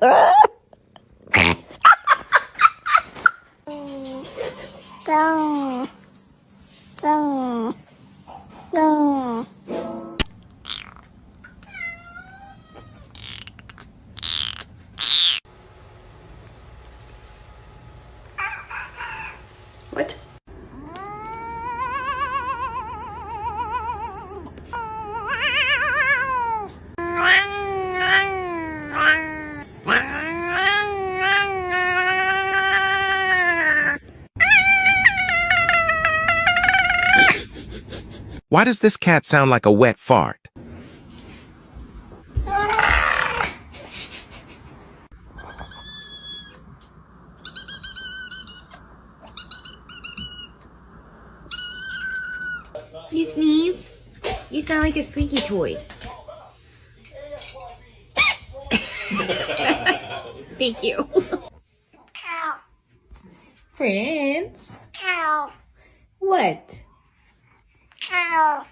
Dong. Dong. Dong. What? Why does this cat sound like a wet fart? You sneeze? You sound like a squeaky toy. Thank you. Ow. Prince? Ow. What? Ow.